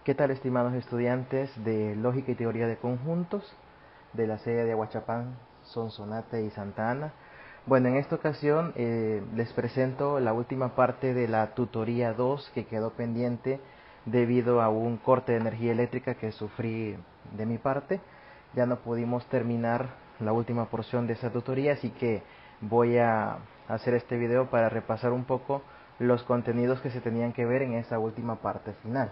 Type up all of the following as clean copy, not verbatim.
¿Qué tal, estimados estudiantes de Lógica y Teoría de Conjuntos de la sede de Aguachapán, Sonsonate y Santa Ana? Bueno, en esta ocasión les presento la última parte de la tutoría 2 que quedó pendiente debido a un corte de energía eléctrica que sufrí de mi parte. Ya no pudimos terminar la última porción de esa tutoría, así que voy a hacer este video para repasar un poco los contenidos que se tenían que ver en esa última parte final.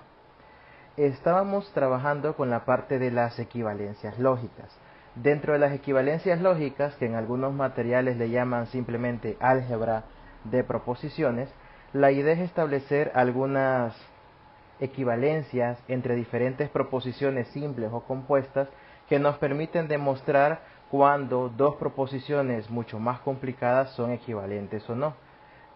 Estábamos trabajando con la parte de las equivalencias lógicas. Dentro de las equivalencias lógicas, que en algunos materiales le llaman simplemente álgebra de proposiciones, la idea es establecer algunas equivalencias entre diferentes proposiciones simples o compuestas que nos permiten demostrar cuando dos proposiciones mucho más complicadas son equivalentes o no.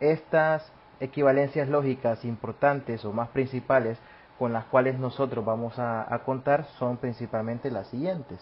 Estas equivalencias lógicas importantes o más principales con las cuales nosotros vamos a contar son principalmente las siguientes.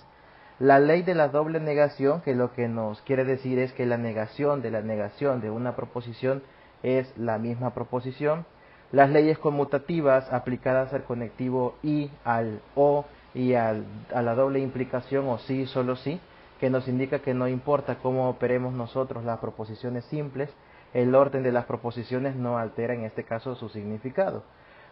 La ley de la doble negación, que lo que nos quiere decir es que la negación de una proposición es la misma proposición. Las leyes conmutativas aplicadas al conectivo y al o y a la doble implicación o sí, solo sí, que nos indica que no importa cómo operemos nosotros las proposiciones simples, el orden de las proposiciones no altera en este caso su significado.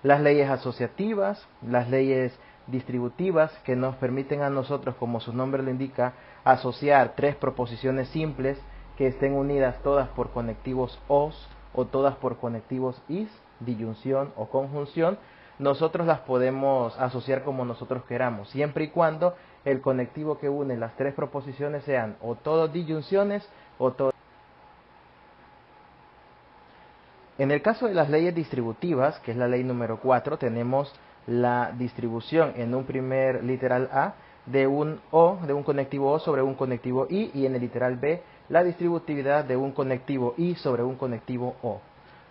Las leyes asociativas, las leyes distributivas, que nos permiten a nosotros, como su nombre lo indica, asociar tres proposiciones simples que estén unidas todas por conectivos os o todas por conectivos is, disyunción o conjunción. Nosotros las podemos asociar como nosotros queramos, siempre y cuando el conectivo que une las tres proposiciones sean o todos disyunciones o todos. En el caso de las leyes distributivas, que es la ley número 4, tenemos la distribución en un primer literal A de un O, de un conectivo O sobre un conectivo I, y en el literal B la distributividad de un conectivo I sobre un conectivo O.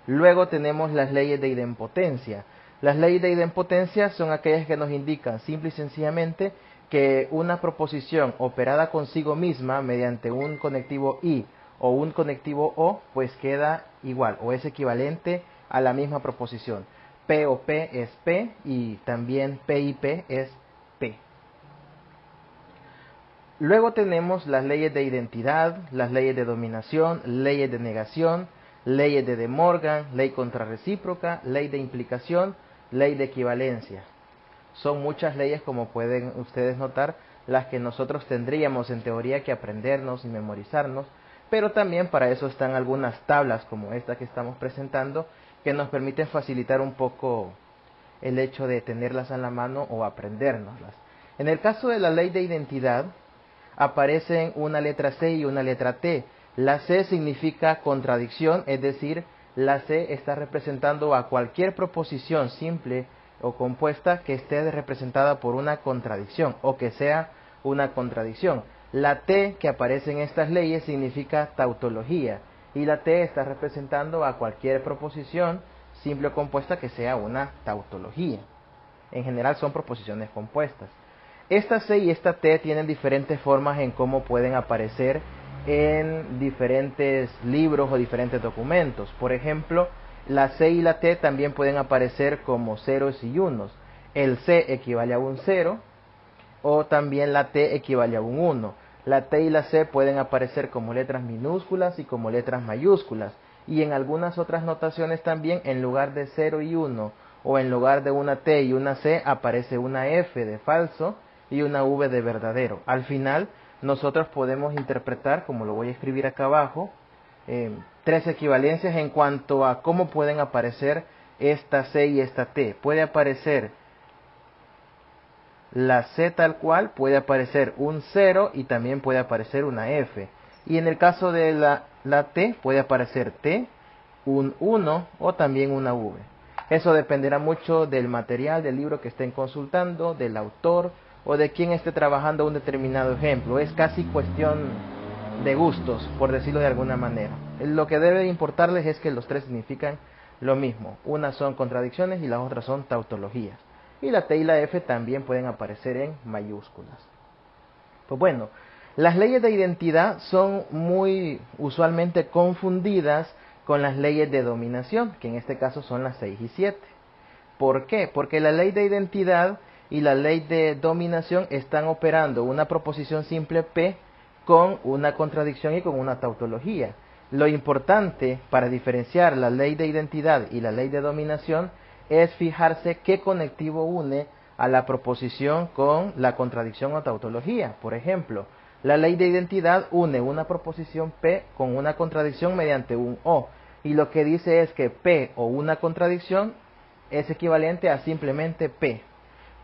Luego tenemos las leyes de idempotencia. Las leyes de idempotencia son aquellas que nos indican simple y sencillamente que una proposición operada consigo misma mediante un conectivo I o un conectivo O, pues queda igual o es equivalente a la misma proposición. P o P es P y también P y P es P. Luego tenemos las leyes de identidad, las leyes de dominación, leyes de negación, leyes de De Morgan, ley contrarrecíproca, ley de implicación, ley de equivalencia. Son muchas leyes, como pueden ustedes notar, las que nosotros tendríamos en teoría que aprendernos y memorizarnos, pero también para eso están algunas tablas como esta que estamos presentando, que nos permiten facilitar un poco el hecho de tenerlas a la mano o aprendérnoslas. En el caso de la ley de identidad, aparecen una letra C y una letra T. La C significa contradicción, es decir, la C está representando a cualquier proposición simple o compuesta que esté representada por una contradicción o que sea una contradicción. La T que aparece en estas leyes significa tautología y la T está representando a cualquier proposición simple o compuesta que sea una tautología. En general son proposiciones compuestas. Esta C y esta T tienen diferentes formas en cómo pueden aparecer en diferentes libros o diferentes documentos. Por ejemplo, la C y la T también pueden aparecer como ceros y unos. El C equivale a un 0 o también la T equivale a un 1. La T y la C pueden aparecer como letras minúsculas y como letras mayúsculas. Y en algunas otras notaciones también, en lugar de 0 y 1 o en lugar de una T y una C, aparece una F de falso y una V de verdadero. Al final, nosotros podemos interpretar, como lo voy a escribir acá abajo, tres equivalencias en cuanto a cómo pueden aparecer esta C y esta T. Puede aparecer la C tal cual, puede aparecer un 0 y también puede aparecer una F. Y en el caso de la T, puede aparecer T, un 1 o también una V. Eso dependerá mucho del material, del libro que estén consultando, del autor o de quien esté trabajando un determinado ejemplo. Es casi cuestión de gustos, por decirlo de alguna manera. Lo que debe importarles es que los tres significan lo mismo. Unas son contradicciones y las otras son tautologías. Y la T y la F también pueden aparecer en mayúsculas. Pues bueno, las leyes de identidad son muy usualmente confundidas con las leyes de dominación, que en este caso son las 6 y 7. ¿Por qué? Porque la ley de identidad y la ley de dominación están operando una proposición simple P con una contradicción y con una tautología. Lo importante para diferenciar la ley de identidad y la ley de dominación es fijarse qué conectivo une a la proposición con la contradicción o tautología. Por ejemplo, la ley de identidad une una proposición P con una contradicción mediante un O. Y lo que dice es que P o una contradicción es equivalente a simplemente P.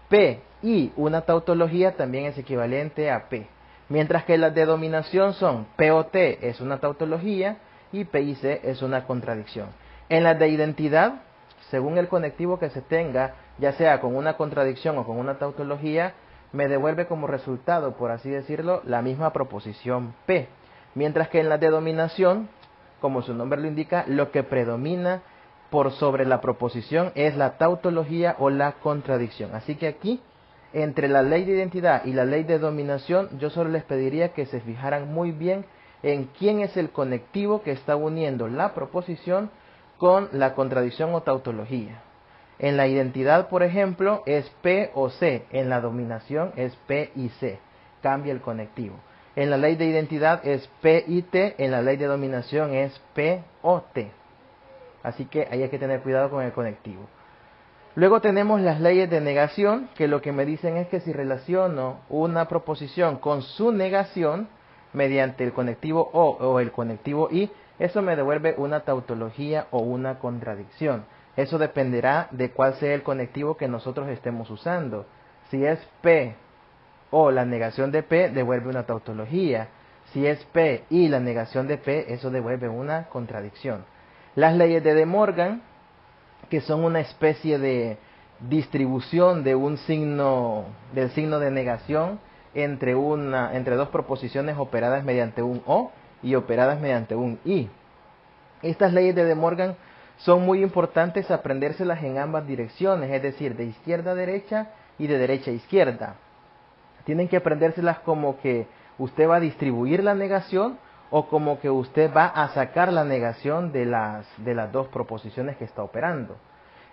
P y una tautología también es equivalente a P. Mientras que las de dominación son P o T es una tautología y P y C es una contradicción. En las de identidad, según el conectivo que se tenga, ya sea con una contradicción o con una tautología, me devuelve como resultado, por así decirlo, la misma proposición P. Mientras que en las de dominación, como su nombre lo indica, lo que predomina por sobre la proposición es la tautología o la contradicción. Así que aquí, entre la ley de identidad y la ley de dominación, yo solo les pediría que se fijaran muy bien en quién es el conectivo que está uniendo la proposición con la contradicción o tautología. En la identidad, por ejemplo, es P o C. En la dominación es P y C. Cambia el conectivo. En la ley de identidad es P y T. En la ley de dominación es P o T. Así que ahí hay que tener cuidado con el conectivo. Luego tenemos las leyes de negación, que lo que me dicen es que si relaciono una proposición con su negación mediante el conectivo o el conectivo y, eso me devuelve una tautología o una contradicción. Eso dependerá de cuál sea el conectivo que nosotros estemos usando. Si es P o la negación de P, devuelve una tautología. Si es P y la negación de P, eso devuelve una contradicción. Las leyes de De Morgan, que son una especie de distribución de un signo, del signo de negación entre dos proposiciones operadas mediante un O y operadas mediante un I. Estas leyes de De Morgan son muy importantes aprendérselas en ambas direcciones, es decir, de izquierda a derecha y de derecha a izquierda. Tienen que aprendérselas como que usted va a distribuir la negación o como que usted va a sacar la negación de las dos proposiciones que está operando.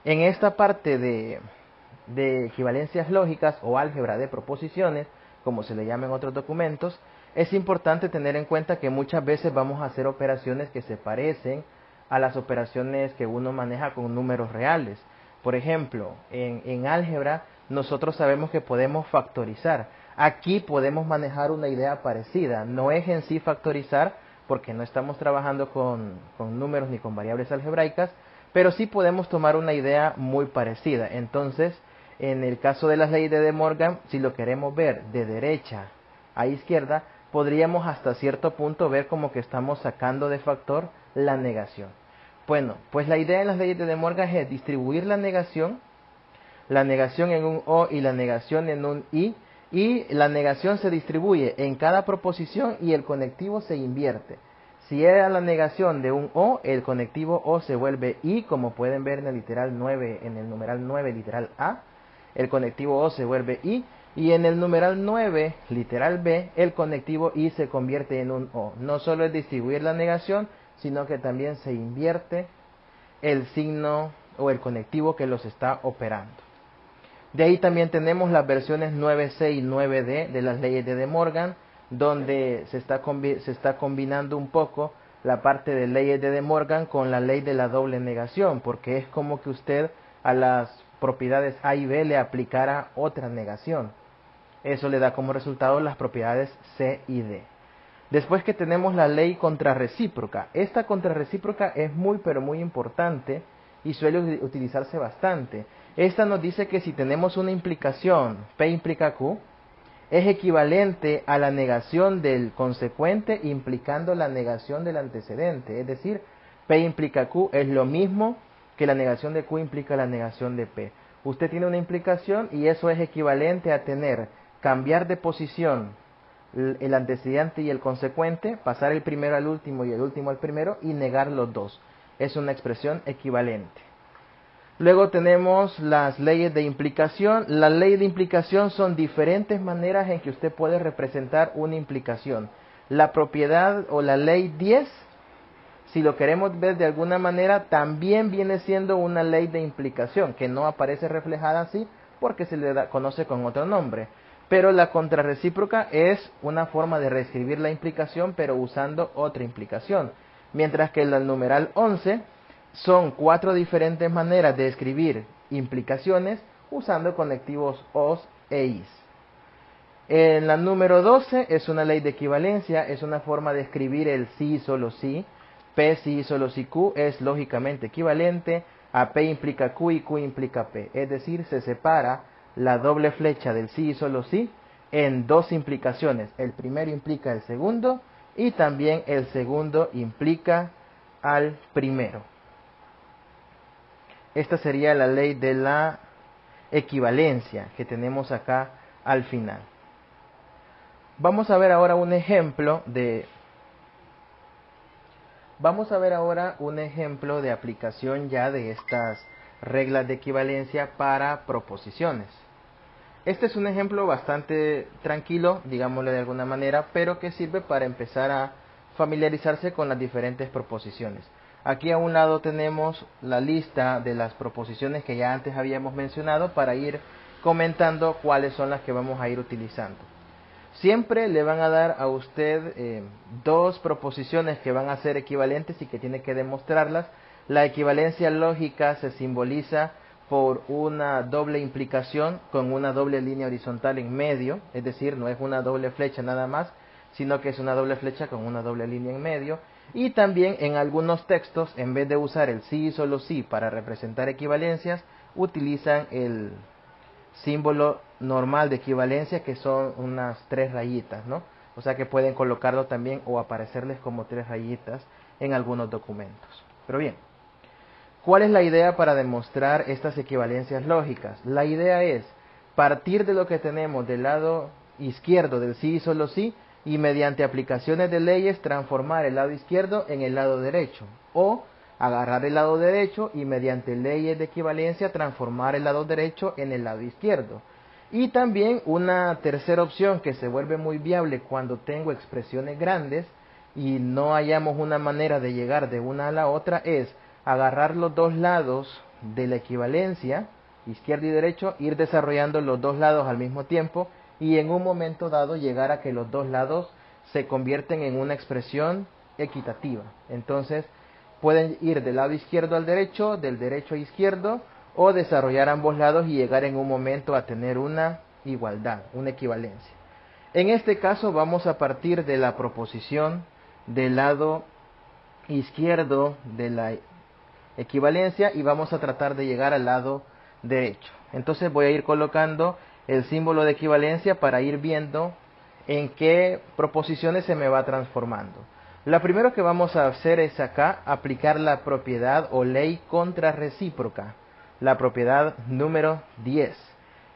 En esta parte de equivalencias lógicas o álgebra de proposiciones, como se le llama en otros documentos, es importante tener en cuenta que muchas veces vamos a hacer operaciones que se parecen a las operaciones que uno maneja con números reales. Por ejemplo, en álgebra nosotros sabemos que podemos factorizar. Aquí podemos manejar una idea parecida. No es en sí factorizar, porque no estamos trabajando con números ni con variables algebraicas, pero sí podemos tomar una idea muy parecida. Entonces, en el caso de las leyes de De Morgan, si lo queremos ver de derecha a izquierda, podríamos hasta cierto punto ver como que estamos sacando de factor la negación. Bueno, pues la idea en las leyes de De Morgan es distribuir la negación en un O y la negación en un I, y la negación se distribuye en cada proposición y el conectivo se invierte. Si era la negación de un O, el conectivo O se vuelve I, como pueden ver en el literal 9, en el numeral 9, literal A, el conectivo O se vuelve I, y en el numeral 9, literal B, el conectivo I se convierte en un O. No solo es distribuir la negación, sino que también se invierte el signo o el conectivo que los está operando. De ahí también tenemos las versiones 9C y 9D de las leyes de De Morgan, donde se está combinando un poco la parte de leyes de De Morgan con la ley de la doble negación, porque es como que usted a las propiedades A y B le aplicara otra negación. Eso le da como resultado las propiedades C y D. Después que tenemos la ley contrarrecíproca. Esta contrarrecíproca es muy pero muy importante y suele utilizarse bastante. Esta nos dice que si tenemos una implicación P implica Q, es equivalente a la negación del consecuente implicando la negación del antecedente. Es decir, P implica Q es lo mismo que la negación de Q implica la negación de P. Usted tiene una implicación y eso es equivalente a tener cambiar de posición el antecedente y el consecuente, pasar el primero al último y el último al primero y negar los dos. Es una expresión equivalente. Luego tenemos las leyes de implicación. Las leyes de implicación son diferentes maneras en que usted puede representar una implicación. La propiedad o la ley 10 si lo queremos ver de alguna manera, también viene siendo una ley de implicación, que no aparece reflejada así porque se le conoce con otro nombre. Pero la contrarrecíproca es una forma de reescribir la implicación, pero usando otra implicación. Mientras que el numeral 11 son 4 diferentes maneras de escribir implicaciones usando conectivos os e is. En la número 12 es una ley de equivalencia, es una forma de escribir el sí y solo sí. P sí y solo sí Q es lógicamente equivalente a P implica Q y Q implica P. Es decir, se separa la doble flecha del sí y solo sí en dos implicaciones. El primero implica el segundo y también el segundo implica al primero. Esta sería la ley de la equivalencia que tenemos acá al final. Vamos a ver ahora un ejemplo de aplicación ya de estas reglas de equivalencia para proposiciones. Este es un ejemplo bastante tranquilo, digámosle de alguna manera, pero que sirve para empezar a familiarizarse con las diferentes proposiciones. Aquí a un lado tenemos la lista de las proposiciones que ya antes habíamos mencionado para ir comentando cuáles son las que vamos a ir utilizando. Siempre le van a dar a usted dos proposiciones que van a ser equivalentes y que tiene que demostrarlas. La equivalencia lógica se simboliza por una doble implicación con una doble línea horizontal en medio, es decir, no es una doble flecha nada más, sino que es una doble flecha con una doble línea en medio. Y también en algunos textos, en vez de usar el sí y solo sí para representar equivalencias, utilizan el símbolo normal de equivalencia, que son unas 3 rayitas, ¿no? O sea que pueden colocarlo también o aparecerles como 3 rayitas en algunos documentos. Pero bien, ¿cuál es la idea para demostrar estas equivalencias lógicas? La idea es partir de lo que tenemos del lado izquierdo del sí y solo sí y mediante aplicaciones de leyes transformar el lado izquierdo en el lado derecho, o agarrar el lado derecho y mediante leyes de equivalencia transformar el lado derecho en el lado izquierdo. Y también una tercera opción que se vuelve muy viable cuando tengo expresiones grandes y no hallamos una manera de llegar de una a la otra es agarrar los dos lados de la equivalencia, izquierdo y derecho, ir desarrollando los dos lados al mismo tiempo y en un momento dado llegar a que los dos lados se convierten en una expresión equitativa. Entonces pueden ir del lado izquierdo al derecho, del derecho a izquierdo, o desarrollar ambos lados y llegar en un momento a tener una igualdad, una equivalencia. En este caso vamos a partir de la proposición del lado izquierdo de la equivalencia y vamos a tratar de llegar al lado derecho. Entonces voy a ir colocando el símbolo de equivalencia para ir viendo en qué proposiciones se me va transformando. Lo primero que vamos a hacer es acá aplicar la propiedad o ley contrarrecíproca, la propiedad número 10.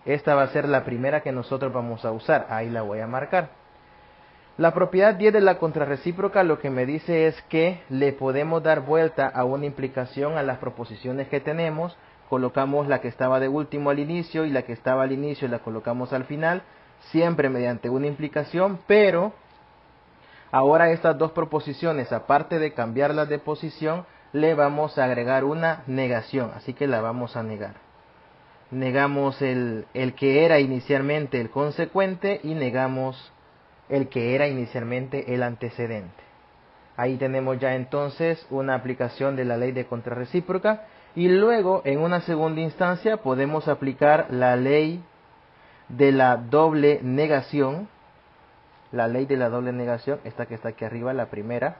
Esta va a ser la primera que nosotros vamos a usar, ahí la voy a marcar. La propiedad 10 de la contrarrecíproca lo que me dice es que le podemos dar vuelta a una implicación a las proposiciones que tenemos. Colocamos la que estaba de último al inicio y la que estaba al inicio la colocamos al final, siempre mediante una implicación, pero ahora estas dos proposiciones, aparte de cambiarlas de posición, le vamos a agregar una negación, así que la vamos a negar. Negamos el que era inicialmente el consecuente y negamos el que era inicialmente el antecedente. Ahí tenemos ya entonces una aplicación de la ley de contrarrecíproca y luego en una segunda instancia podemos aplicar la ley de la doble negación. La ley de la doble negación, esta que está aquí arriba, la primera,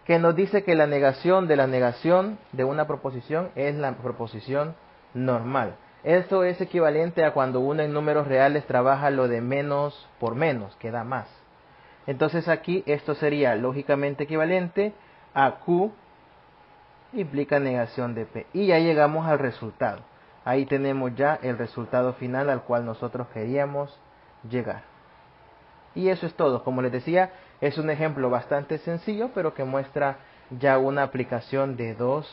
que nos dice que la negación de una proposición es la proposición normal. Esto es equivalente a cuando uno en números reales trabaja lo de menos por menos, que da más. Entonces aquí esto sería lógicamente equivalente a Q implica negación de P. Y ya llegamos al resultado. Ahí tenemos ya el resultado final al cual nosotros queríamos llegar. Y eso es todo. Como les decía, es un ejemplo bastante sencillo, pero que muestra ya una aplicación de dos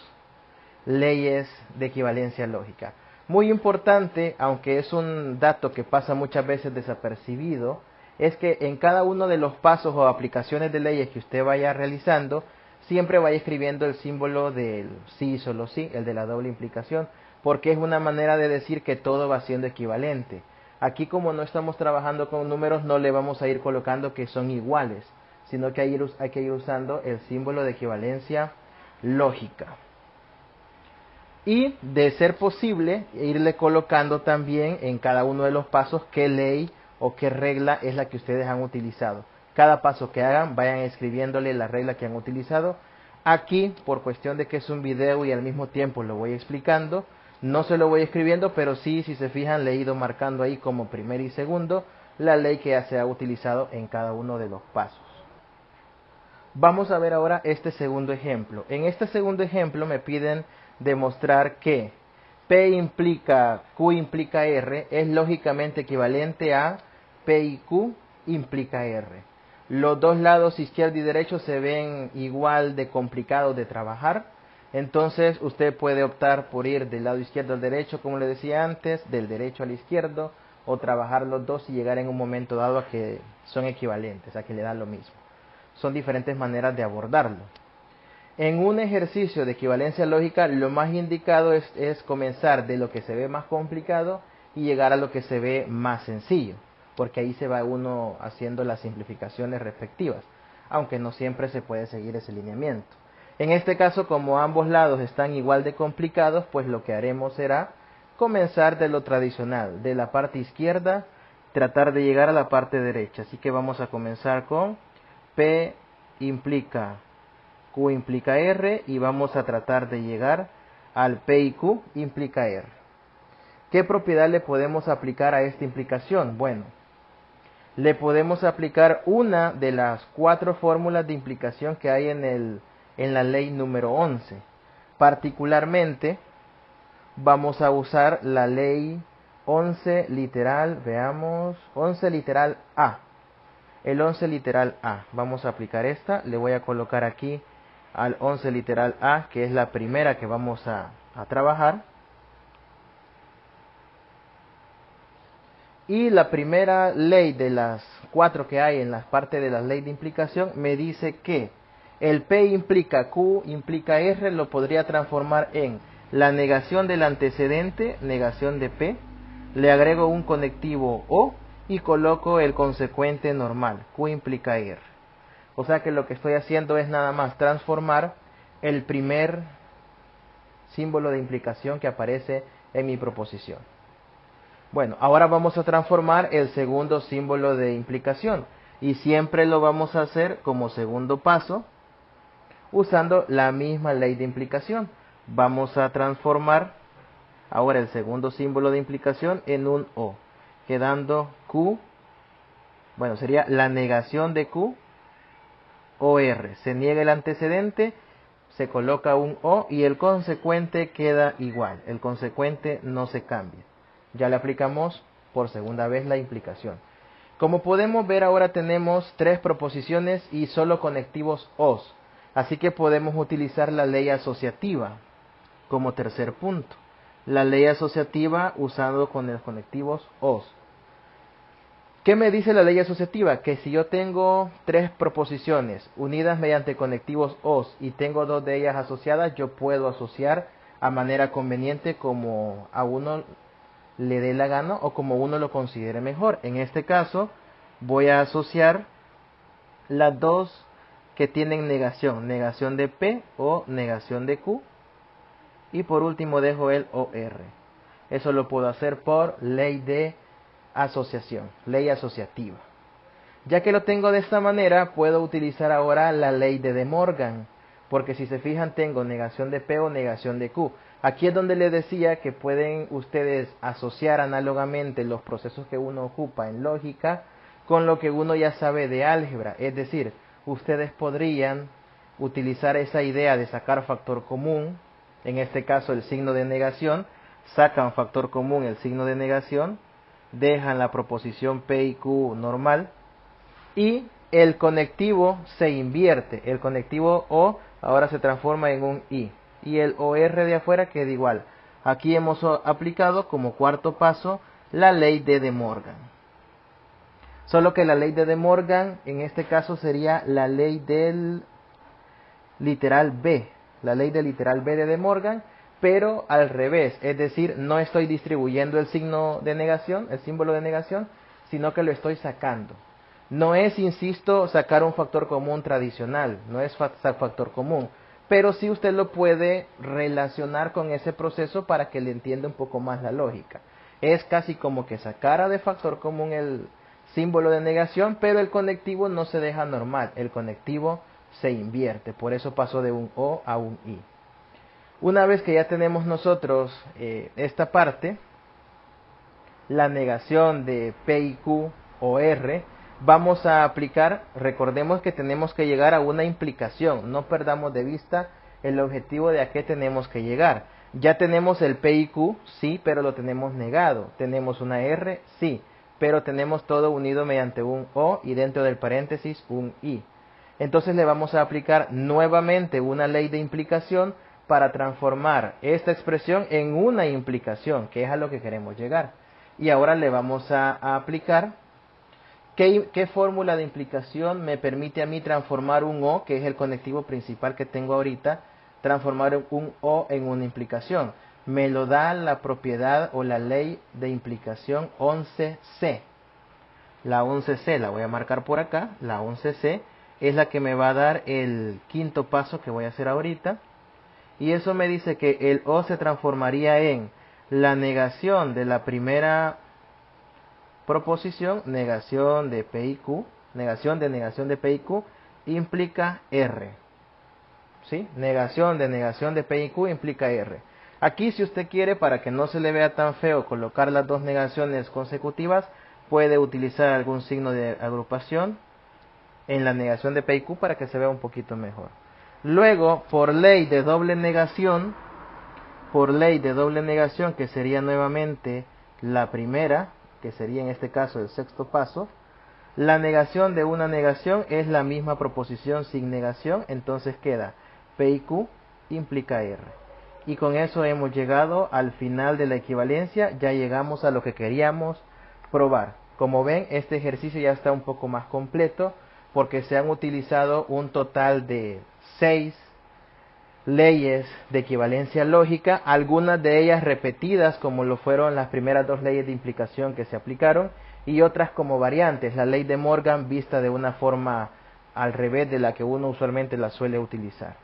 leyes de equivalencia lógica. Muy importante, aunque es un dato que pasa muchas veces desapercibido, es que en cada uno de los pasos o aplicaciones de leyes que usted vaya realizando, siempre vaya escribiendo el símbolo del sí, solo sí, el de la doble implicación, porque es una manera de decir que todo va siendo equivalente. Aquí, como no estamos trabajando con números, no le vamos a ir colocando que son iguales, sino que hay que ir usando el símbolo de equivalencia lógica. Y, de ser posible, irle colocando también en cada uno de los pasos qué ley o qué regla es la que ustedes han utilizado. Cada paso que hagan, vayan escribiéndole la regla que han utilizado. Aquí, por cuestión de que es un video y al mismo tiempo lo voy explicando, no se lo voy escribiendo, pero sí, si se fijan, le he ido marcando ahí como primer y segundo la ley que ya se ha utilizado en cada uno de los pasos. Vamos a ver ahora este segundo ejemplo. En este segundo ejemplo me piden demostrar que P implica Q implica R es lógicamente equivalente a P y Q implica R. Los dos lados izquierdo y derecho se ven igual de complicados de trabajar. Entonces usted puede optar por ir del lado izquierdo al derecho, como le decía antes, del derecho al izquierdo, o trabajar los dos y llegar en un momento dado a que son equivalentes, a que le da lo mismo. Son diferentes maneras de abordarlo. En un ejercicio de equivalencia lógica, lo más indicado es comenzar de lo que se ve más complicado y llegar a lo que se ve más sencillo, porque ahí se va uno haciendo las simplificaciones respectivas, aunque no siempre se puede seguir ese lineamiento. En este caso, como ambos lados están igual de complicados, pues lo que haremos será comenzar de lo tradicional, de la parte izquierda, tratar de llegar a la parte derecha. Así que vamos a comenzar con P implica Q implica R y vamos a tratar de llegar al P y Q implica R. ¿Qué propiedad le podemos aplicar a esta implicación? Bueno, le podemos aplicar una de las 4 fórmulas de implicación que hay en la ley número 11. Particularmente, vamos a usar la ley 11 literal, veamos, 11 literal A. El 11 literal A. Vamos a aplicar esta. Le voy a colocar aquí al 11 literal A, que es la primera que vamos a trabajar. Y la primera ley de las 4 que hay en la parte de la ley de implicación me dice que el P implica Q implica R lo podría transformar en la negación del antecedente, negación de P, le agrego un conectivo O y coloco el consecuente normal, Q implica R. O sea que lo que estoy haciendo es nada más transformar el primer símbolo de implicación que aparece en mi proposición. Bueno, ahora vamos a transformar el segundo símbolo de implicación y siempre lo vamos a hacer como segundo paso usando la misma ley de implicación. Vamos a transformar ahora el segundo símbolo de implicación en un O, quedando Q, bueno, sería la negación de Q o R. Se niega el antecedente, se coloca un O y el consecuente queda igual. El consecuente no se cambia. Ya le aplicamos por segunda vez la implicación. Como podemos ver, ahora tenemos 3 proposiciones y solo conectivos OS. Así que podemos utilizar la ley asociativa como tercer punto. La ley asociativa usando con los conectivos OS. ¿Qué me dice la ley asociativa? Que si yo tengo 3 proposiciones unidas mediante conectivos OS y tengo 2 de ellas asociadas, yo puedo asociar a manera conveniente como a uno le dé la gana o como uno lo considere mejor. En este caso voy a asociar las dos que tienen negación, negación de P o negación de Q, y por último dejo el OR. Eso lo puedo hacer por ley de asociación, ley asociativa. Ya que lo tengo de esta manera, puedo utilizar ahora la ley de De Morgan, porque si se fijan tengo negación de P o negación de Q. Aquí es donde les decía que pueden ustedes asociar análogamente los procesos que uno ocupa en lógica con lo que uno ya sabe de álgebra. Es decir, ustedes podrían utilizar esa idea de sacar factor común, en este caso el signo de negación, sacan factor común el signo de negación, dejan la proposición P y Q normal y el conectivo se invierte. El conectivo O ahora se transforma en un I y el OR de afuera queda igual. Aquí hemos aplicado como cuarto paso la ley de De Morgan. Solo que la ley de De Morgan en este caso sería la ley del literal B, la ley del literal B de De Morgan, pero al revés, es decir, no estoy distribuyendo el signo de negación, el símbolo de negación, sino que lo estoy sacando. No es, insisto, sacar un factor común tradicional, no es factor común, pero sí usted lo puede relacionar con ese proceso para que le entienda un poco más la lógica. Es casi como que sacara de factor común el símbolo de negación, pero el conectivo no se deja normal, el conectivo se invierte, por eso pasó de un O a un I. Una vez que ya tenemos nosotros esta parte, la negación de P y Q o R, vamos a aplicar, recordemos que tenemos que llegar a una implicación, no perdamos de vista el objetivo de a qué tenemos que llegar. Ya tenemos el P y Q, sí, pero lo tenemos negado. Tenemos una R, sí, pero tenemos todo unido mediante un O y dentro del paréntesis un I. Entonces le vamos a aplicar nuevamente una ley de implicación para transformar esta expresión en una implicación, que es a lo que queremos llegar. Y ahora le vamos a aplicar ¿qué fórmula de implicación me permite a mí transformar un O, que es el conectivo principal que tengo ahorita, transformar un O en una implicación? Me lo da la propiedad o la ley de implicación 11C. La 11C la voy a marcar por acá, la 11C es la que me va a dar el quinto paso que voy a hacer ahorita. Y eso me dice que el O se transformaría en la negación de la primera proposición, negación de P y Q, negación de P y Q implica R. ¿Sí? Negación de P y Q implica R. Aquí, si usted quiere, para que no se le vea tan feo colocar las dos negaciones consecutivas, puede utilizar algún signo de agrupación en la negación de P y Q para que se vea un poquito mejor. Luego, por ley de doble negación, que sería nuevamente la primera, que sería en este caso el sexto paso, la negación de una negación es la misma proposición sin negación, entonces queda P y Q implica R. Y con eso hemos llegado al final de la equivalencia, ya llegamos a lo que queríamos probar. Como ven, este ejercicio ya está un poco más completo porque se han utilizado un total de 6 leyes de equivalencia lógica, algunas de ellas repetidas como lo fueron las primeras dos leyes de implicación que se aplicaron y otras como variantes, la ley de Morgan vista de una forma al revés de la que uno usualmente la suele utilizar.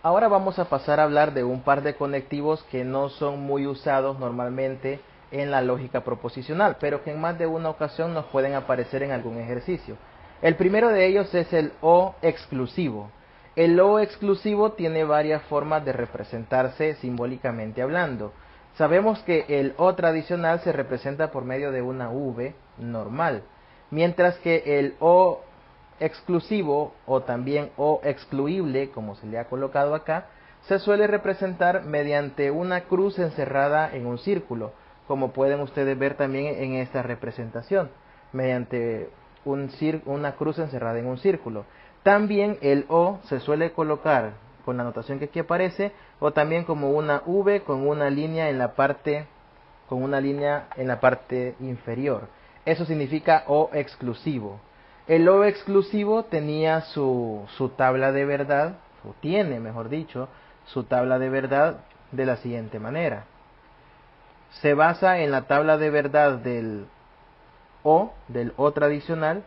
Ahora vamos a pasar a hablar de un par de conectivos que no son muy usados normalmente en la lógica proposicional, pero que en más de una ocasión nos pueden aparecer en algún ejercicio. El primero de ellos es el O exclusivo. El O exclusivo tiene varias formas de representarse simbólicamente hablando. Sabemos que el O tradicional se representa por medio de una V normal, mientras que el O exclusivo o también O excluible, como se le ha colocado acá, se suele representar mediante una cruz encerrada en un círculo, como pueden ustedes ver también en esta representación, mediante una cruz encerrada en un círculo. También el O se suele colocar con la notación que aquí aparece, o también como una V con una línea en la parte inferior. Eso significa O exclusivo. El O exclusivo tenía su tabla de verdad, o tiene, mejor dicho, su tabla de verdad de la siguiente manera. Se basa en la tabla de verdad del O tradicional,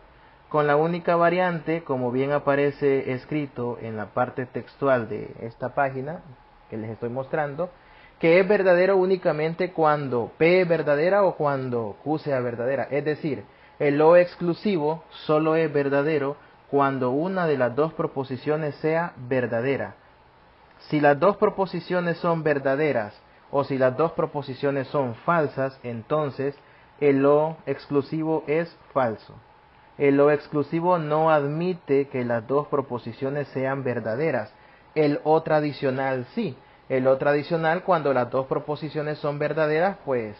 con la única variante, como bien aparece escrito en la parte textual de esta página que les estoy mostrando, que es verdadero únicamente cuando P es verdadera o cuando Q sea verdadera. Es decir, el O exclusivo solo es verdadero cuando una de las dos proposiciones sea verdadera. Si las dos proposiciones son verdaderas o si las dos proposiciones son falsas, entonces el O exclusivo es falso. El O exclusivo no admite que las dos proposiciones sean verdaderas. El O tradicional sí. El O tradicional, cuando las dos proposiciones son verdaderas, pues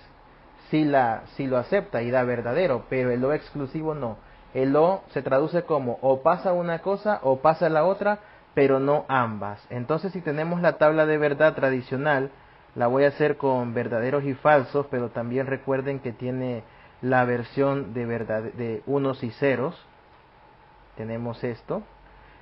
sí lo acepta y da verdadero, pero el O exclusivo no. El O se traduce como o pasa una cosa o pasa la otra, pero no ambas. Entonces, si tenemos la tabla de verdad tradicional, la voy a hacer con verdaderos y falsos, pero también recuerden que tiene la versión de unos y ceros. Tenemos esto.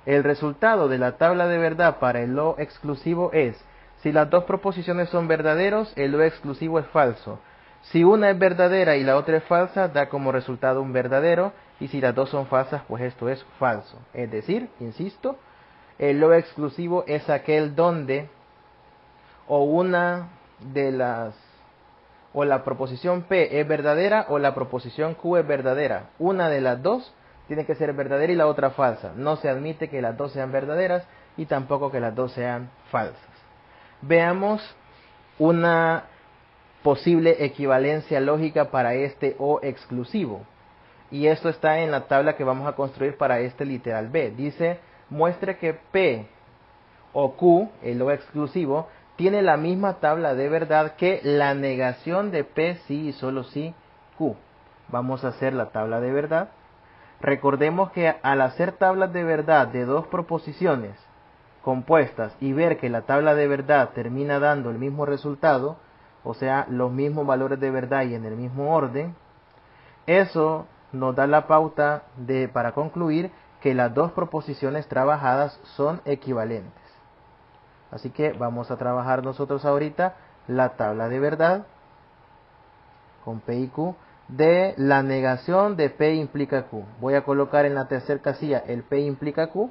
El resultado de la tabla de verdad para el O exclusivo es, si las dos proposiciones son verdaderos, el O exclusivo es falso. Si una es verdadera y la otra es falsa, da como resultado un verdadero, y si las dos son falsas, pues esto es falso. Es decir, insisto, el O exclusivo es aquel donde o una de las o la proposición P es verdadera o la proposición Q es verdadera. Una de las dos tiene que ser verdadera y la otra falsa. No se admite que las dos sean verdaderas y tampoco que las dos sean falsas. Veamos una posible equivalencia lógica para este O exclusivo. Y esto está en la tabla que vamos a construir para este literal B. Dice, muestre que P o Q, el O exclusivo, tiene la misma tabla de verdad que la negación de P si y solo si Q. Vamos a hacer la tabla de verdad. Recordemos que al hacer tablas de verdad de dos proposiciones compuestas y ver que la tabla de verdad termina dando el mismo resultado, o sea, los mismos valores de verdad y en el mismo orden, eso nos da la pauta para concluir que las dos proposiciones trabajadas son equivalentes. Así que vamos a trabajar nosotros ahorita la tabla de verdad con P y Q de la negación de P implica Q. Voy a colocar en la tercera casilla el P implica Q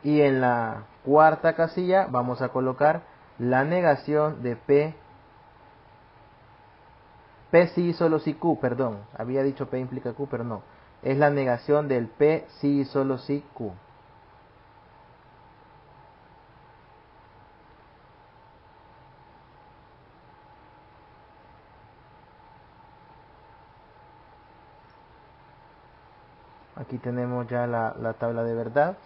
y en la cuarta casilla vamos a colocar la negación de P sí solo si Q, perdón, había dicho P implica Q, pero no, es la negación del P sí solo si Q. Aquí tenemos ya la tabla de verdad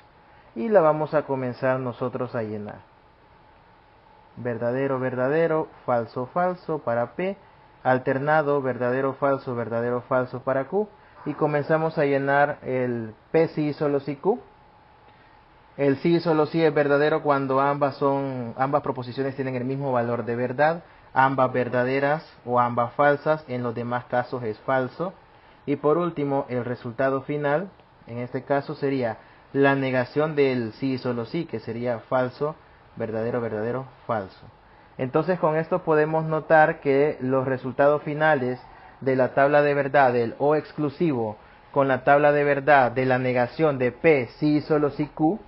y la vamos a comenzar nosotros a llenar. Verdadero, verdadero, falso, falso para P, alternado, verdadero, falso para Q, y comenzamos a llenar el P sí solo si Q. El sí solo si es verdadero cuando ambas proposiciones tienen el mismo valor de verdad, ambas verdaderas o ambas falsas, en los demás casos es falso. Y por último, el resultado final, en este caso sería la negación del sí solo sí, que sería falso, verdadero, verdadero, falso. Entonces con esto podemos notar que los resultados finales de la tabla de verdad del O exclusivo con la tabla de verdad de la negación de P sí solo sí Q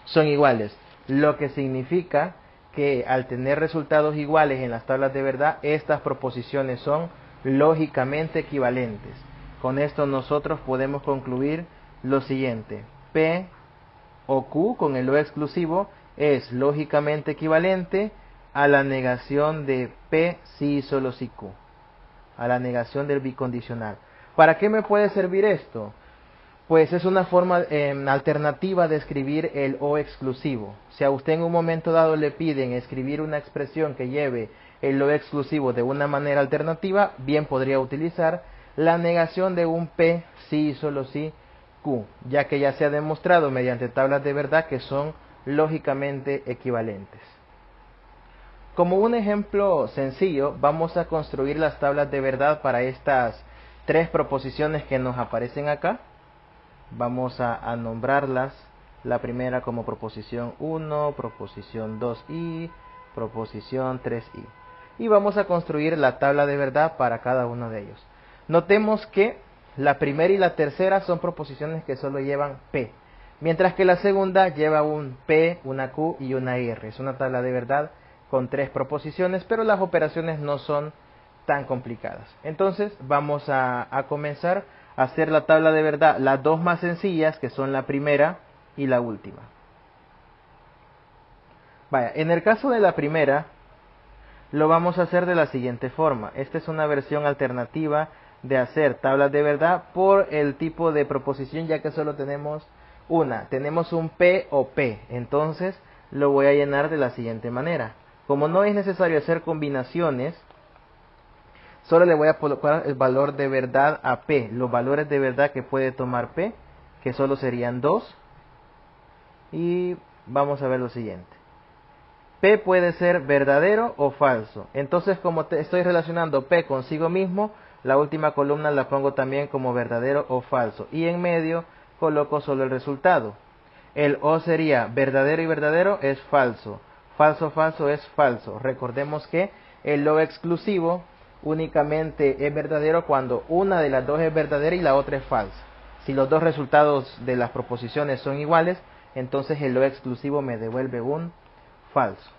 son iguales, lo que significa que al tener resultados iguales en las tablas de verdad, estas proposiciones son lógicamente equivalentes. Con esto nosotros podemos concluir lo siguiente: P o Q con el O exclusivo es lógicamente equivalente a la negación de P sí solo si Q, a la negación del bicondicional. ¿Para qué me puede servir esto? Pues es una forma alternativa de escribir el O exclusivo. Si a usted en un momento dado le piden escribir una expresión que lleve el O exclusivo de una manera alternativa, bien podría utilizar la negación de un P sí y solo si Q, ya que ya se ha demostrado mediante tablas de verdad que son lógicamente equivalentes. Como un ejemplo sencillo, vamos a construir las tablas de verdad para estas tres proposiciones que nos aparecen acá. Vamos a nombrarlas, la primera como proposición 1, proposición 2i, proposición 3i. Y vamos a construir la tabla de verdad para cada uno de ellos. Notemos que la primera y la tercera son proposiciones que solo llevan P, mientras que la segunda lleva un P, una Q y una R. Es una tabla de verdad con tres proposiciones, pero las operaciones no son tan complicadas. Entonces vamos a comenzar a hacer la tabla de verdad, las dos más sencillas, que son la primera y la última. Vaya, en el caso de la primera, lo vamos a hacer de la siguiente forma. Esta es una versión alternativa de hacer tablas de verdad por el tipo de proposición, ya que solo tenemos una. Tenemos un P o P, entonces lo voy a llenar de la siguiente manera. Como no es necesario hacer combinaciones, solo le voy a colocar el valor de verdad a P, los valores de verdad que puede tomar P, que solo serían 2. Y vamos a ver lo siguiente. P puede ser verdadero o falso. Entonces, como estoy relacionando P consigo mismo, la última columna la pongo también como verdadero o falso. Y en medio coloco solo el resultado. El O sería verdadero y verdadero es falso. Falso, falso es falso. Recordemos que el O exclusivo únicamente es verdadero cuando una de las dos es verdadera y la otra es falsa. Si los dos resultados de las proposiciones son iguales, entonces el O exclusivo me devuelve un falso.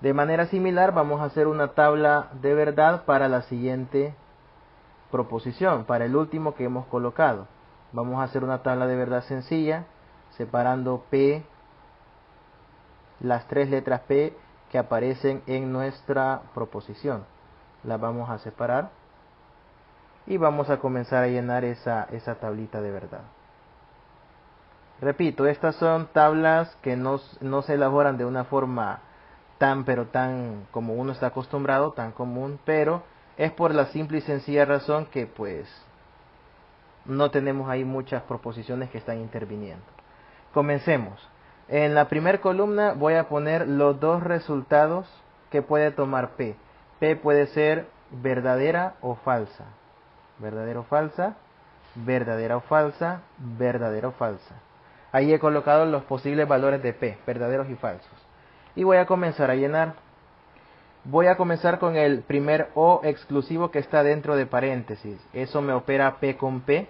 De manera similar vamos a hacer una tabla de verdad para la siguiente proposición, para el último que hemos colocado. Vamos a hacer una tabla de verdad sencilla, separando P, las tres letras P que aparecen en nuestra proposición. Las vamos a separar y vamos a comenzar a llenar esa tablita de verdad. Repito, estas son tablas que no se elaboran de una forma pero tan como uno está acostumbrado, tan común, pero es por la simple y sencilla razón que pues no tenemos ahí muchas proposiciones que están interviniendo. Comencemos. En la primera columna voy a poner los dos resultados que puede tomar P. P puede ser verdadera o falsa. Verdadero o falsa, verdadera o falsa, verdadero o falsa. Ahí he colocado los posibles valores de P, verdaderos y falsos. Y voy a comenzar a llenar. Voy a comenzar con el primer O exclusivo que está dentro de paréntesis. Eso me opera P con P.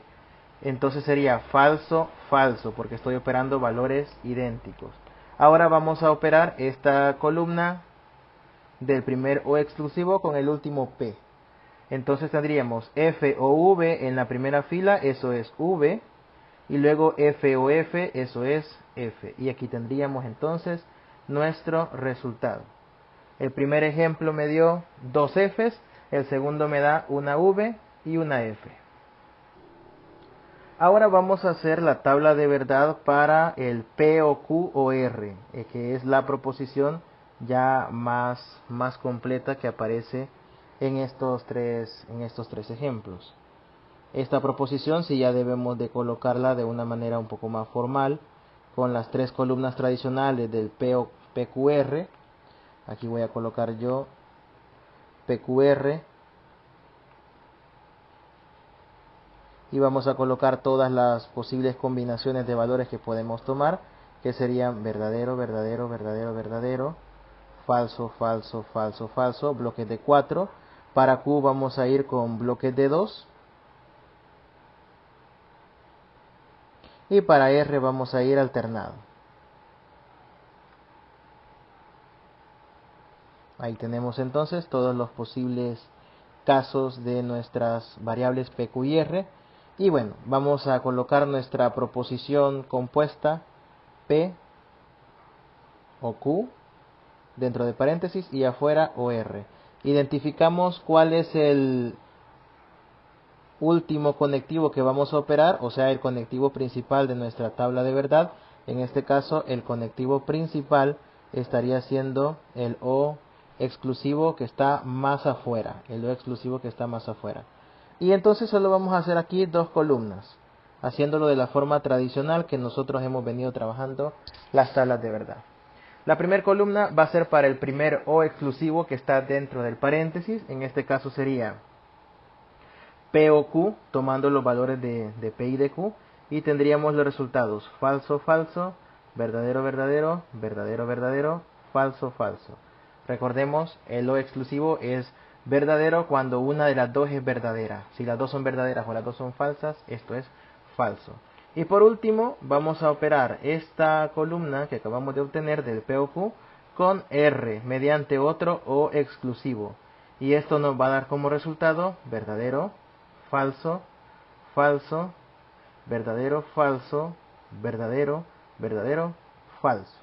Entonces sería falso, falso, porque estoy operando valores idénticos. Ahora vamos a operar esta columna del primer O exclusivo con el último P. Entonces tendríamos F o V en la primera fila, eso es V. Y luego F o F, eso es F. Y aquí tendríamos entonces nuestro resultado. El primer ejemplo me dio dos Fs, el segundo me da una V y una F. Ahora vamos a hacer la tabla de verdad para el P o Q o R, que es la proposición ya más completa que aparece en estos tres ejemplos. Esta proposición sí ya debemos de colocarla de una manera un poco más formal, con las tres columnas tradicionales del PQR. Aquí voy a colocar yo PQR. Y vamos a colocar todas las posibles combinaciones de valores que podemos tomar, que serían verdadero, verdadero, verdadero, verdadero, falso, falso, falso, falso, bloques de 4. Para Q vamos a ir con bloques de 2. Y para R vamos a ir alternado. Ahí tenemos entonces todos los posibles casos de nuestras variables P, Q y R. Y bueno, vamos a colocar nuestra proposición compuesta P o Q dentro de paréntesis y afuera o R. Identificamos cuál es el último conectivo que vamos a operar, o sea, el conectivo principal de nuestra tabla de verdad. En este caso, el conectivo principal estaría siendo el O exclusivo que está más afuera, el O exclusivo que está más afuera. Y entonces solo vamos a hacer aquí dos columnas, haciéndolo de la forma tradicional que nosotros hemos venido trabajando las tablas de verdad. La primera columna va a ser para el primer O exclusivo que está dentro del paréntesis. En este caso sería P o Q, tomando los valores de P y de Q. Y tendríamos los resultados falso, falso, verdadero, verdadero, verdadero, verdadero, falso, falso. Recordemos, el O exclusivo es verdadero cuando una de las dos es verdadera. Si las dos son verdaderas o las dos son falsas, esto es falso. Y por último, vamos a operar esta columna que acabamos de obtener del P o Q con R mediante otro O exclusivo. Y esto nos va a dar como resultado verdadero, falso, falso, verdadero, falso, verdadero, verdadero, falso.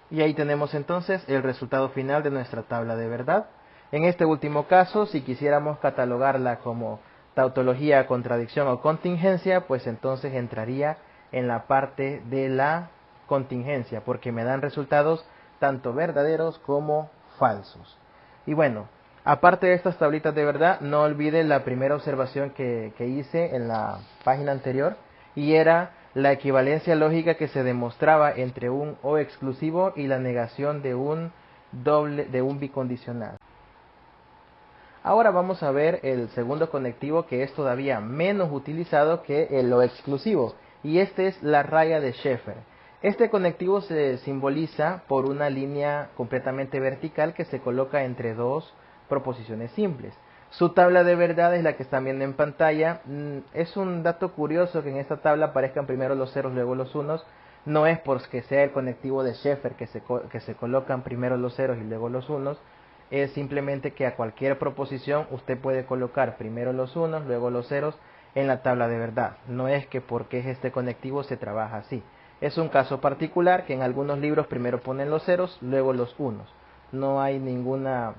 Y ahí tenemos entonces el resultado final de nuestra tabla de verdad. En este último caso, si quisiéramos catalogarla como tautología, contradicción o contingencia, pues entonces entraría en la parte de la contingencia, porque me dan resultados tanto verdaderos como falsos. Y bueno, aparte de estas tablitas de verdad, no olviden la primera observación que hice en la página anterior, y era la equivalencia lógica que se demostraba entre un O exclusivo y la negación de un bicondicional. Ahora vamos a ver el segundo conectivo, que es todavía menos utilizado que lo exclusivo, y este es la raya de Sheffer. Este conectivo se simboliza por una línea completamente vertical que se coloca entre dos proposiciones simples. Su tabla de verdad es la que están viendo en pantalla. Es un dato curioso que en esta tabla aparezcan primero los ceros, luego los unos. No es porque sea el conectivo de Sheffer que se colocan primero los ceros y luego los unos. Es simplemente que a cualquier proposición usted puede colocar primero los unos, luego los ceros en la tabla de verdad. No es que porque es este conectivo se trabaja así. Es un caso particular que en algunos libros primero ponen los ceros, luego los unos. No hay ninguna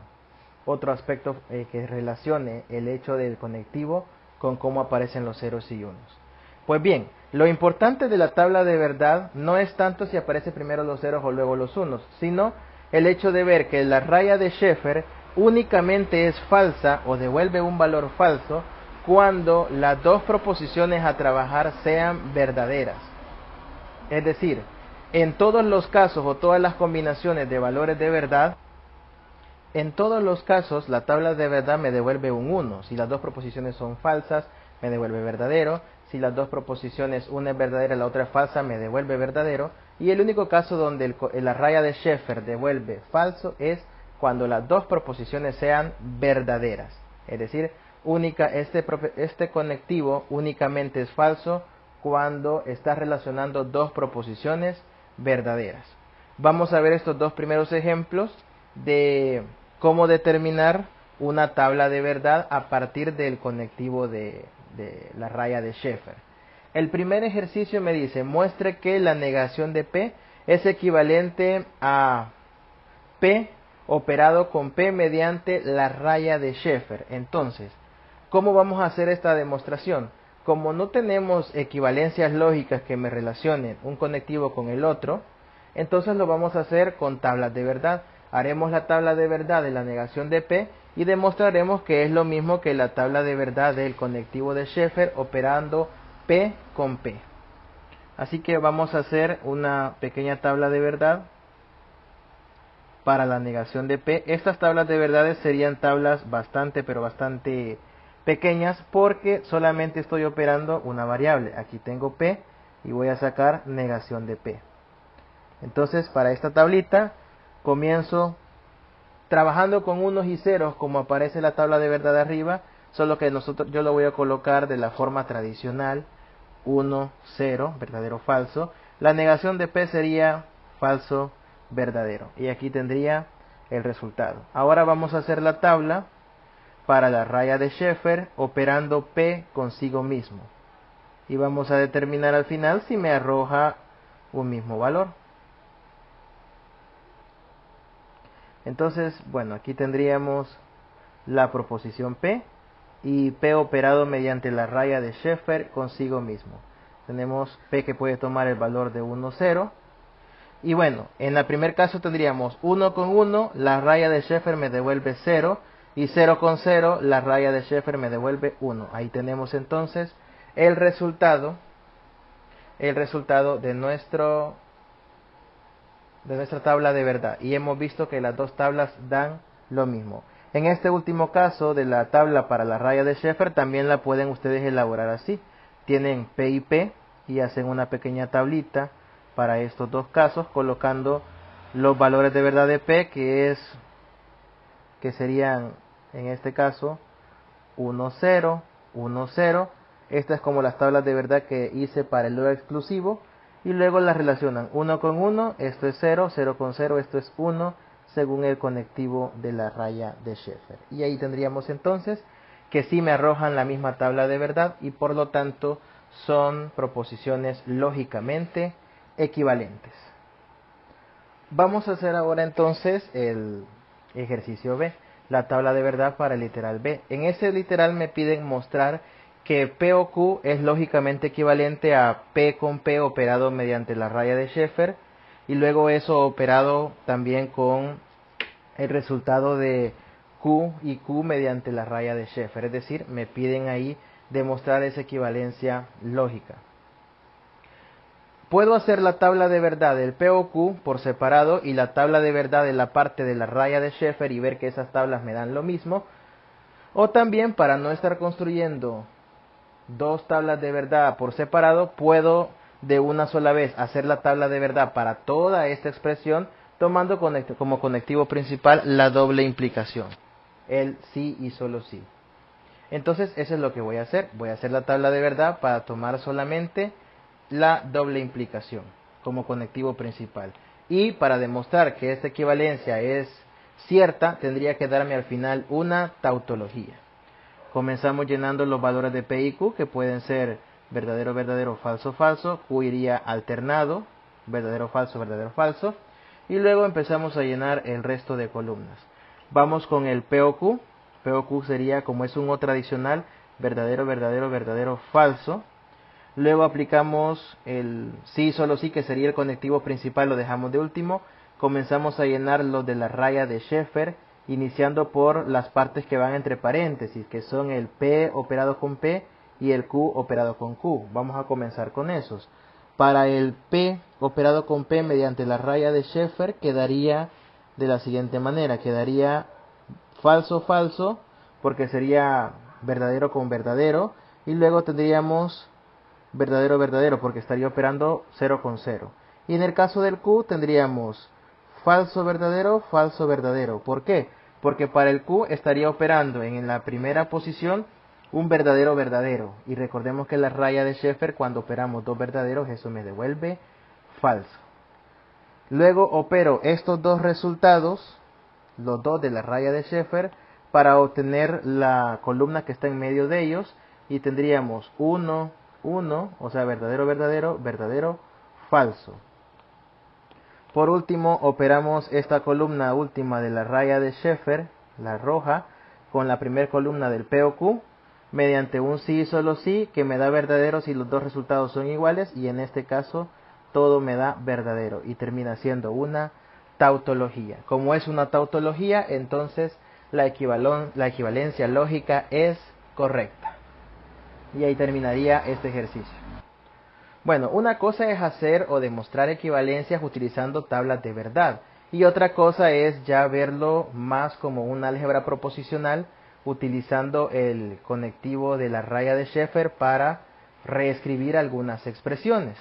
otro aspecto que relacione el hecho del conectivo con cómo aparecen los ceros y unos. Pues bien, lo importante de la tabla de verdad no es tanto si aparece primero los ceros o luego los unos, sino el hecho de ver que la raya de Sheffer únicamente es falsa o devuelve un valor falso cuando las dos proposiciones a trabajar sean verdaderas. Es decir, en todos los casos o todas las combinaciones de valores de verdad, en todos los casos la tabla de verdad me devuelve un 1. Si las dos proposiciones son falsas, me devuelve verdadero. Si las dos proposiciones, una es verdadera y la otra es falsa, me devuelve verdadero. Y el único caso donde la raya de Sheffer devuelve falso es cuando las dos proposiciones sean verdaderas. Es decir, este conectivo únicamente es falso cuando está relacionando dos proposiciones verdaderas. Vamos a ver estos dos primeros ejemplos de cómo determinar una tabla de verdad a partir del conectivo de la raya de Sheffer. El primer ejercicio me dice, muestre que la negación de P es equivalente a P operado con P mediante la raya de Sheffer. Entonces, ¿cómo vamos a hacer esta demostración? Como no tenemos equivalencias lógicas que me relacionen un conectivo con el otro, entonces lo vamos a hacer con tablas de verdad. Haremos la tabla de verdad de la negación de P y demostraremos que es lo mismo que la tabla de verdad del conectivo de Sheffer operando P con P. Así que vamos a hacer una pequeña tabla de verdad para la negación de P. Estas tablas de verdades serían tablas bastante pequeñas porque solamente estoy operando una variable. Aquí tengo P y voy a sacar negación de P. Entonces para esta tablita comienzo trabajando con unos y ceros como aparece la tabla de verdad de arriba, solo que yo lo voy a colocar de la forma tradicional, 1, 0, verdadero, falso. La negación de P sería falso, verdadero. Y aquí tendría el resultado. Ahora vamos a hacer la tabla para la raya de Sheffer operando P consigo mismo. Y vamos a determinar al final si me arroja un mismo valor. Entonces, bueno, aquí tendríamos la proposición P y P operado mediante la raya de Sheffer consigo mismo. Tenemos P que puede tomar el valor de 1, 0. Y bueno, en el primer caso tendríamos 1 con 1, la raya de Sheffer me devuelve 0. Y 0 con 0, la raya de Sheffer me devuelve 1. Ahí tenemos entonces el resultado de nuestra tabla de verdad. Y hemos visto que las dos tablas dan lo mismo. En este último caso de la tabla para la raya de Sheffer también la pueden ustedes elaborar así. Tienen P y P y hacen una pequeña tablita para estos dos casos colocando los valores de verdad de P que serían en este caso 1, 0, 1, 0. Estas es como las tablas de verdad que hice para el lugar exclusivo. Y luego las relacionan 1 con 1, esto es 0, 0 con 0, esto es 1, según el conectivo de la raya de Sheffer. Y ahí tendríamos entonces que sí me arrojan la misma tabla de verdad y por lo tanto son proposiciones lógicamente equivalentes. Vamos a hacer ahora entonces el ejercicio B, la tabla de verdad para el literal B. En ese literal me piden mostrar que P o Q es lógicamente equivalente a P con P operado mediante la raya de Sheffer y luego eso operado también con el resultado de Q y Q mediante la raya de Sheffer. Es decir, me piden ahí demostrar esa equivalencia lógica. Puedo hacer la tabla de verdad del P o Q por separado y la tabla de verdad de la parte de la raya de Sheffer y ver que esas tablas me dan lo mismo. O también, para no estar construyendo dos tablas de verdad por separado, puedo de una sola vez hacer la tabla de verdad para toda esta expresión, tomando como conectivo principal la doble implicación, el sí y solo sí. Entonces eso es lo que voy a hacer. Voy a hacer la tabla de verdad para tomar solamente la doble implicación como conectivo principal. Y para demostrar que esta equivalencia es cierta, tendría que darme al final una tautología. Comenzamos llenando los valores de P y Q, que pueden ser verdadero, verdadero, falso, falso. Q iría alternado, verdadero, falso, verdadero, falso. Y luego empezamos a llenar el resto de columnas. Vamos con el P o Q. P o Q sería, como es un O tradicional, verdadero, verdadero, verdadero, falso. Luego aplicamos el sí, solo sí, que sería el conectivo principal, lo dejamos de último. Comenzamos a llenar lo de la raya de Sheffer, iniciando por las partes que van entre paréntesis, que son el P operado con P y el Q operado con Q. Vamos a comenzar con esos. Para el P operado con P mediante la raya de Sheffer quedaría de la siguiente manera. Quedaría falso, falso, porque sería verdadero con verdadero. Y luego tendríamos verdadero, verdadero, porque estaría operando 0 con 0. Y en el caso del Q tendríamos falso, verdadero, falso, verdadero. ¿Por qué? Porque para el Q estaría operando en la primera posición un verdadero, verdadero. Y recordemos que la raya de Sheffer, cuando operamos dos verdaderos, eso me devuelve falso. Luego opero estos dos resultados, los dos de la raya de Sheffer, para obtener la columna que está en medio de ellos. Y tendríamos 1, 1, o sea, verdadero, verdadero, verdadero, falso. Por último, operamos esta columna última de la raya de Sheffer, la roja, con la primera columna del P o Q, mediante un sí y solo sí, que me da verdadero si los dos resultados son iguales, y en este caso todo me da verdadero, y termina siendo una tautología. Como es una tautología, entonces la equivalencia lógica es correcta. Y ahí terminaría este ejercicio. Bueno, una cosa es hacer o demostrar equivalencias utilizando tablas de verdad. Y otra cosa es ya verlo más como un álgebra proposicional utilizando el conectivo de la raya de Sheffer para reescribir algunas expresiones.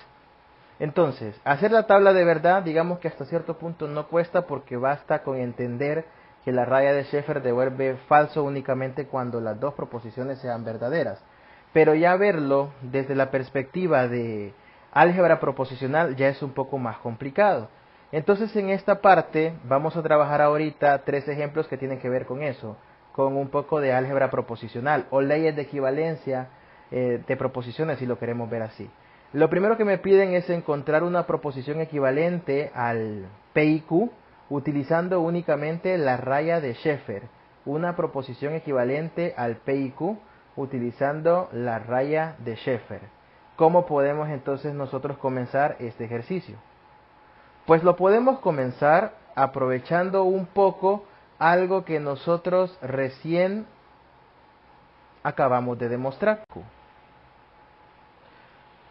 Entonces, hacer la tabla de verdad, digamos que hasta cierto punto no cuesta, porque basta con entender que la raya de Sheffer devuelve falso únicamente cuando las dos proposiciones sean verdaderas. Pero ya verlo desde la perspectiva de álgebra proposicional ya es un poco más complicado. Entonces en esta parte vamos a trabajar ahorita tres ejemplos que tienen que ver con eso, con un poco de álgebra proposicional o leyes de equivalencia de proposiciones, si lo queremos ver así. Lo primero que me piden es encontrar una proposición equivalente al P y Q utilizando únicamente la raya de Sheffer. Una proposición equivalente al P y Q utilizando la raya de Sheffer. ¿Cómo podemos entonces nosotros comenzar este ejercicio? Pues lo podemos comenzar aprovechando un poco algo que nosotros recién acabamos de demostrar.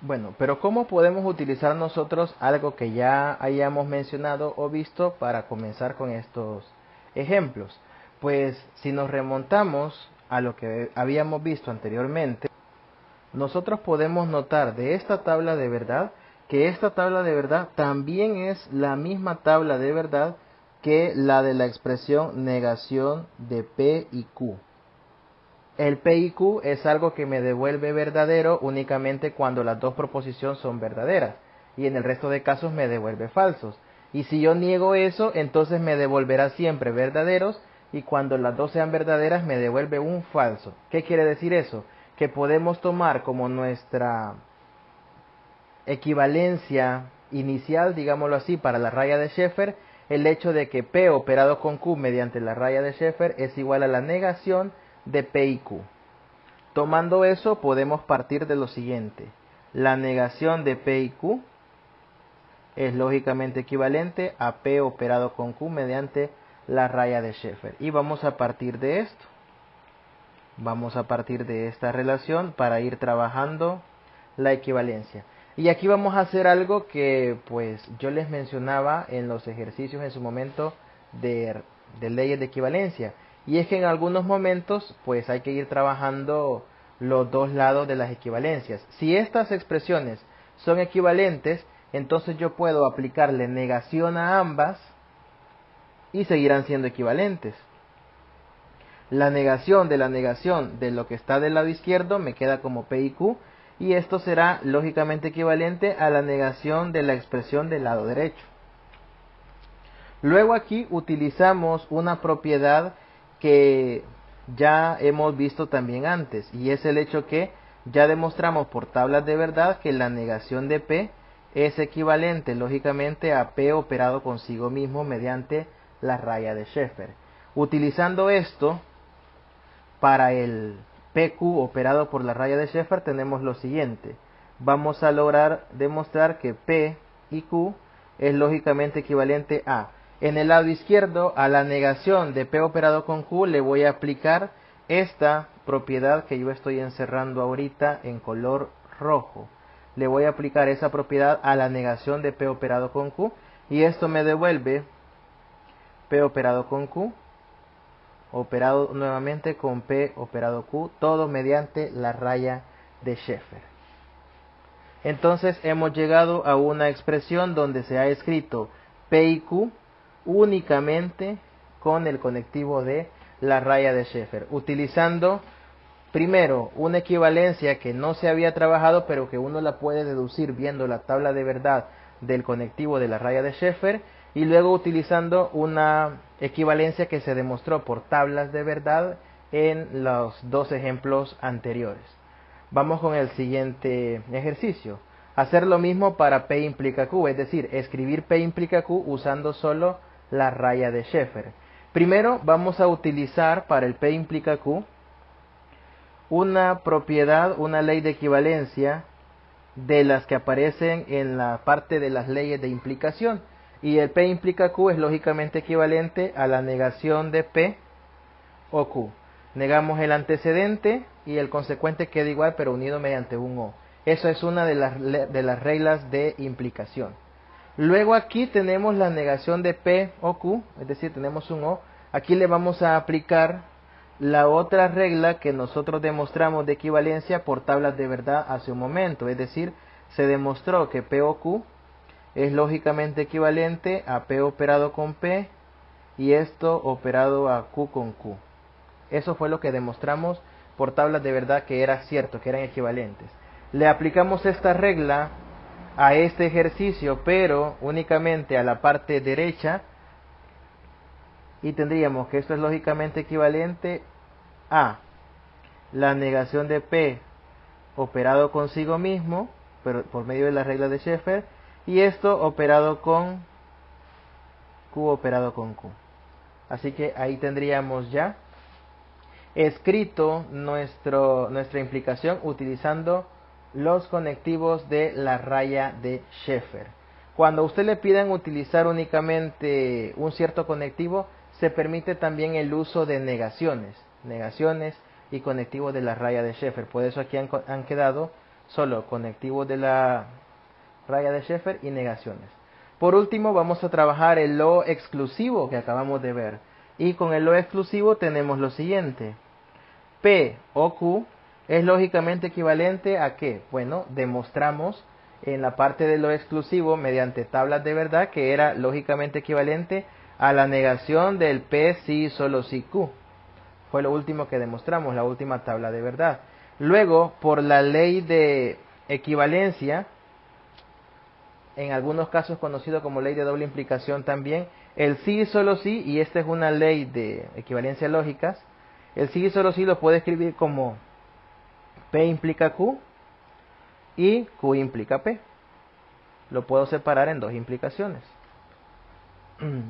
Bueno, pero ¿cómo podemos utilizar nosotros algo que ya hayamos mencionado o visto para comenzar con estos ejemplos? Pues si nos remontamos a lo que habíamos visto anteriormente, nosotros podemos notar de esta tabla de verdad que esta tabla de verdad también es la misma tabla de verdad que la de la expresión negación de P y Q. El P y Q es algo que me devuelve verdadero únicamente cuando las dos proposiciones son verdaderas, y en el resto de casos me devuelve falsos. Y si yo niego eso, entonces me devolverá siempre verdaderos, y cuando las dos sean verdaderas me devuelve un falso. ¿Qué quiere decir eso? Que podemos tomar como nuestra equivalencia inicial, digámoslo así, para la raya de Sheffer, el hecho de que P operado con Q mediante la raya de Sheffer es igual a la negación de P y Q. Tomando eso, podemos partir de lo siguiente. La negación de P y Q es lógicamente equivalente a P operado con Q mediante la raya de Sheffer. Y vamos a partir de esto. Vamos a partir de esta relación para ir trabajando la equivalencia. Y aquí vamos a hacer algo que pues yo les mencionaba en los ejercicios en su momento de leyes de equivalencia, Y es que en algunos momentos pues hay que ir trabajando los dos lados de las equivalencias. Si estas expresiones son equivalentes, entonces yo puedo aplicarle negación a ambas y seguirán siendo equivalentes. La negación de lo que está del lado izquierdo me queda como P y Q, y esto será lógicamente equivalente a la negación de la expresión del lado derecho. Luego aquí utilizamos una propiedad que ya hemos visto también antes, y es el hecho que ya demostramos por tablas de verdad que la negación de P es equivalente lógicamente a P operado consigo mismo mediante la raya de Sheffer. Utilizando esto, para el PQ operado por la raya de Sheffer tenemos lo siguiente. Vamos a lograr demostrar que P y Q es lógicamente equivalente a, en el lado izquierdo, a la negación de P operado con Q le voy a aplicar esta propiedad que yo estoy encerrando ahorita en color rojo. Le voy a aplicar esa propiedad a la negación de P operado con Q, y esto me devuelve P operado con Q operado nuevamente con P operado Q, todo mediante la raya de Sheffer. Entonces hemos llegado a una expresión donde se ha escrito P y Q únicamente con el conectivo de la raya de Sheffer, utilizando primero una equivalencia que no se había trabajado, pero que uno la puede deducir viendo la tabla de verdad del conectivo de la raya de Sheffer, y luego utilizando una equivalencia que se demostró por tablas de verdad en los dos ejemplos anteriores. Vamos con el siguiente ejercicio. Hacer lo mismo para P implica Q, es decir, escribir P implica Q usando solo la raya de Sheffer. Primero vamos a utilizar para el P implica Q una propiedad, una ley de equivalencia de las que aparecen en la parte de las leyes de implicación. Y el P implica Q es lógicamente equivalente a la negación de P o Q. Negamos el antecedente y el consecuente queda igual pero unido mediante un O. Eso es una de las reglas de implicación. Luego aquí tenemos la negación de P o Q, es decir, tenemos un O. Aquí le vamos a aplicar la otra regla que nosotros demostramos de equivalencia por tablas de verdad hace un momento. Es decir, se demostró que P o Q es lógicamente equivalente a P operado con P y esto operado a Q con Q. Eso fue lo que demostramos por tablas de verdad que era cierto, que eran equivalentes. Le aplicamos esta regla a este ejercicio, pero únicamente a la parte derecha, y tendríamos que esto es lógicamente equivalente a la negación de P operado consigo mismo, pero por medio de la regla de Sheffer, y esto operado con Q operado con Q. Así que ahí tendríamos ya escrito nuestra implicación utilizando los conectivos de la raya de Sheffer. Cuando a usted le pidan utilizar únicamente un cierto conectivo, se permite también el uso de negaciones y conectivos de la raya de Sheffer. Por eso aquí han quedado solo conectivos de la raya de Sheffer y negaciones. Por último vamos a trabajar el lo exclusivo que acabamos de ver. Y con el lo exclusivo tenemos lo siguiente. P o Q es lógicamente equivalente a ¿qué? Bueno, demostramos en la parte de lo exclusivo mediante tablas de verdad que era lógicamente equivalente a la negación del P si solo si Q. Fue lo último que demostramos, la última tabla de verdad. Luego, por la ley de equivalencia, en algunos casos conocido como ley de doble implicación también, el sí y solo sí, y esta es una ley de equivalencia lógicas, el sí y solo sí lo puedo escribir como P implica Q y Q implica P. Lo puedo separar en dos implicaciones.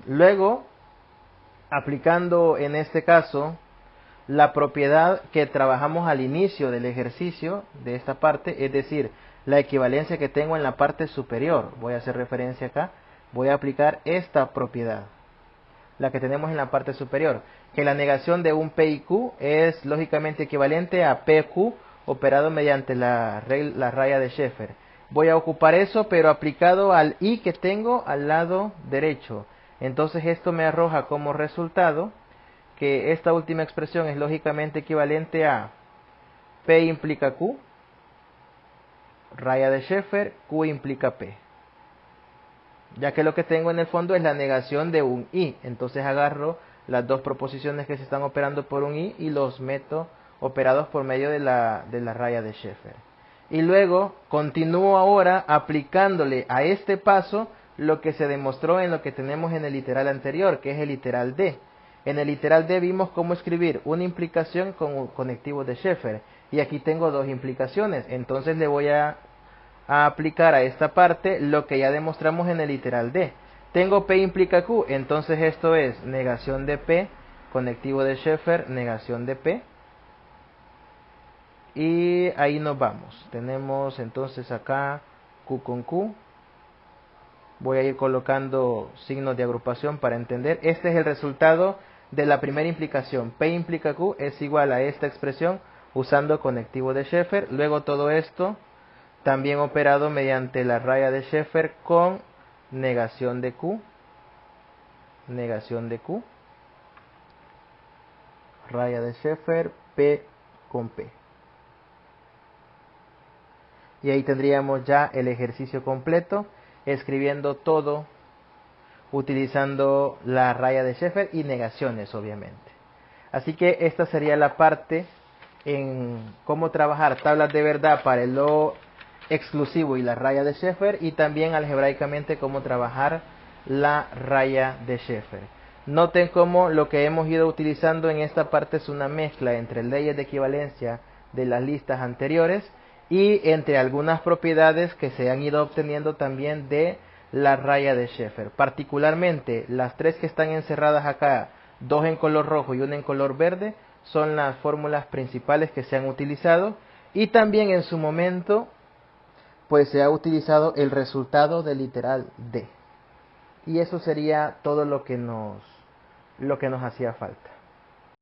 Luego, aplicando en este caso la propiedad que trabajamos al inicio del ejercicio de esta parte, es decir, la equivalencia que tengo en la parte superior, voy a hacer referencia acá, voy a aplicar esta propiedad, la que tenemos en la parte superior, que la negación de un P y Q es lógicamente equivalente a PQ operado mediante la raya de Sheffer. Voy a ocupar eso, pero aplicado al I que tengo al lado derecho. Entonces esto me arroja como resultado que esta última expresión es lógicamente equivalente a P implica Q, raya de Sheffer, Q implica P. Ya que lo que tengo en el fondo es la negación de un I. Entonces agarro las dos proposiciones que se están operando por un I y los meto operados por medio de la raya de Sheffer. Y luego continúo ahora aplicándole a este paso lo que se demostró en lo que tenemos en el literal anterior, que es el literal D. En el literal D vimos cómo escribir una implicación con conectivos de Sheffer. Y aquí tengo dos implicaciones. Entonces le voy a aplicar a esta parte lo que ya demostramos en el literal D. Tengo P implica Q, entonces esto es negación de P, conectivo de Sheffer, negación de P. Y ahí nos vamos. Tenemos entonces acá Q con Q. Voy a ir colocando signos de agrupación para entender. Este es el resultado de la primera implicación. P implica Q es igual a esta expresión usando conectivo de Sheffer. Luego todo esto también operado mediante la raya de Sheffer con negación de Q, raya de Sheffer, P con P. Y ahí tendríamos ya el ejercicio completo, escribiendo todo utilizando la raya de Sheffer y negaciones, obviamente. Así que esta sería la parte en cómo trabajar tablas de verdad para el lo exclusivo y la raya de Sheffer, y también algebraicamente cómo trabajar la raya de Sheffer. Noten cómo lo que hemos ido utilizando en esta parte es una mezcla entre leyes de equivalencia de las listas anteriores y entre algunas propiedades que se han ido obteniendo también de la raya de Sheffer. Particularmente las tres que están encerradas acá, dos en color rojo y una en color verde, son las fórmulas principales que se han utilizado, y también en su momento pues se ha utilizado el resultado del literal D. Y eso sería todo lo que nos hacía falta.